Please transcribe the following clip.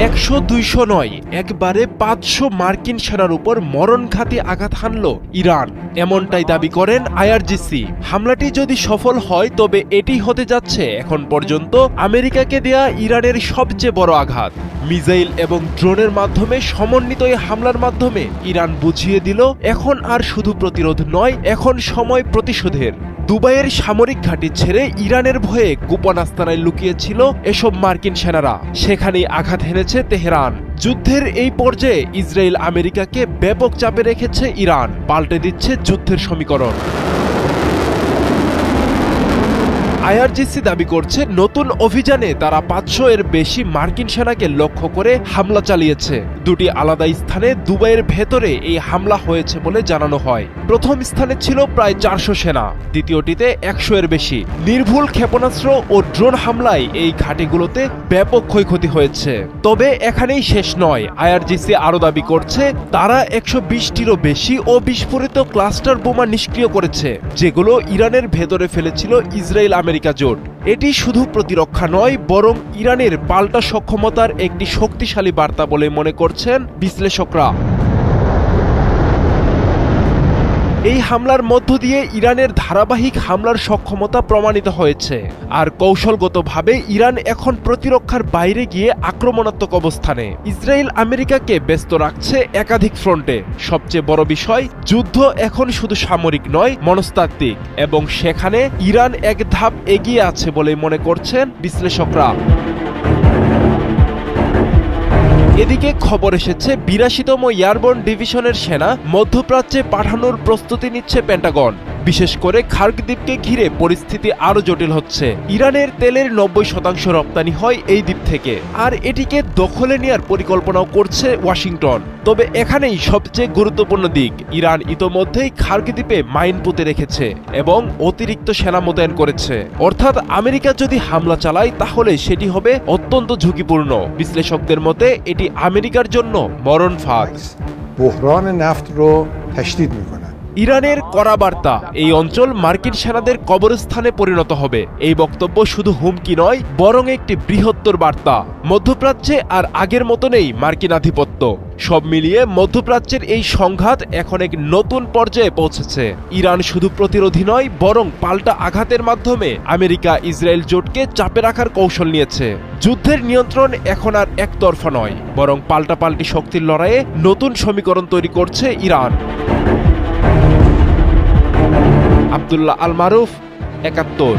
100-200 নয়, একবারে 500 মার্কিন সেনার উপর মরণঘাতী আঘাত হানল ইরান, এমনটাই দাবি করেন আইআরজিসি। হামলাটি যদি সফল হয় তবে এটি হতে যাচ্ছে এখন পর্যন্ত আমেরিকাকে দেয়া ইরানের সবচেয়ে বড় আঘাত। মিসাইল এবং ড্রোনের মাধ্যমে সমন্বিত এই হামলার মাধ্যমে ইরান বুঝিয়ে দিল এখন আর শুধু প্রতিরোধ নয়, এখন সময় প্রতিশোধের। দুবাইয়ের সামরিক ঘাঁটি ছেড়ে ইরানের ভয়ে গোপন আস্তানায় লুকিয়েছিল এসব মার্কিন সেনারা, সেখানেই আঘাত হেনেছে তেহরান। যুদ্ধের এই পর্যায়ে ইসরায়েল আমেরিকাকে ব্যাপক চাপে রেখেছে ইরান, পাল্টে দিচ্ছে যুদ্ধের সমীকরণ। আইআরজিসি দাবি করছে নতুন অভিযানে তারা 500 এর বেশি মার্কিন সেনাকে লক্ষ্য করে হামলা চালিয়েছে। দুটি আলাদা স্থানে দুবাইয়ের ভেতরে এই হামলা হয়েছে বলে জানানো হয়। প্রথম স্থানে ছিল প্রায় 400 সেনা, দ্বিতীয়টিতে 100 এর বেশি। নির্ভুল ক্ষেপণাস্ত্র ও ড্রোন হামলায় এই ঘাঁটিগুলোতে ব্যাপক ক্ষয়ক্ষতি হয়েছে। তবে এখানেই শেষ নয়, আইআরজিসি আরও দাবি করছে তারা 120টিরও বেশি অবিস্ফোরিত ক্লাস্টার বোমা নিষ্ক্রিয় করেছে, যেগুলো ইরানের ভেতরে ফেলেছিল ইসরায়েল আমেরিকা জোট। এটি শুধু প্রতিরক্ষা নয়, বরং ইরানের পাল্টা সক্ষমতার একটি শক্তিশালী বার্তা বলে মনে করছেন বিশ্লেষকরা। এই হামলার মধ্য দিয়ে ইরানের ধারাবাহিক হামলার সক্ষমতা প্রমাণিত হয়েছে, আর কৌশলগতভাবে ইরান এখন প্রতিরক্ষার বাইরে গিয়ে আক্রমণাত্মক অবস্থানে। ইসরায়েল আমেরিকাকে ব্যস্ত রাখছে একাধিক ফ্রন্টে। সবচেয়ে বড় বিষয়, যুদ্ধ এখন শুধু সামরিক নয়, মনস্তাত্ত্বিক, এবং সেখানে ইরান এক ধাপ এগিয়ে আছে বলে মনে করছেন বিশ্লেষকরা। এদিকে খবর এসেছে 82তম এয়ারবোর্ন ডিভিশনের সেনা মধ্যপ্রাচ্যে পাঠানোর প্রস্তুতি নিচ্ছে পেন্টাগন। বিশেষ করে খার্ক দ্বীপকে ঘিরে পরিস্থিতি আরো জটিল হচ্ছে। ইরানের তেলের 90% রপ্তানি হয় এই দ্বীপ থেকে, আর এটিকে দখলে নেওয়ার পরিকল্পনাও করছে ওয়াশিংটন। তবে এখানেই সবচেয়ে গুরুত্বপূর্ণ দিক, ইরান ইতোমধ্যেই খার্ক দ্বীপে মাইন পুঁতে রেখেছে এবং অতিরিক্ত সেনা মোতায়েন করেছে। অর্থাৎ আমেরিকা যদি হামলা চালায় তাহলে সেটি হবে অত্যন্ত ঝুঁকিপূর্ণ। বিশ্লেষকদের মতে এটি আমেরিকার জন্য মরণ ফাঁদ। بحران نفت رو تشدید می‌کنه। ইরানের কড়া বার্তা, এই অঞ্চল মার্কিন সেনাদের কবরস্থানে পরিণত হবে। এই বক্তব্য শুধু হুমকি নয়, বরং একটি বৃহত্তর বার্তা। মধ্যপ্রাচ্যে আর আগের মতো নেই মার্কিন আধিপত্য। সব মিলিয়ে মধ্যপ্রাচ্যের এই সংঘাত এখন এক নতুন পর্যায়ে পৌঁছেছে। ইরান শুধু প্রতিরোধী নয়, বরং পাল্টা আঘাতের মাধ্যমে আমেরিকা ইসরায়েল জোটকে চাপে রাখার কৌশল নিয়েছে। যুদ্ধের নিয়ন্ত্রণ এখন আর একতরফা নয়, বরং পাল্টাপাল্টি শক্তির লড়াইয়ে নতুন সমীকরণ তৈরি করছে ইরান। আব্দুল্লাহ আল মারুফ, ৭১।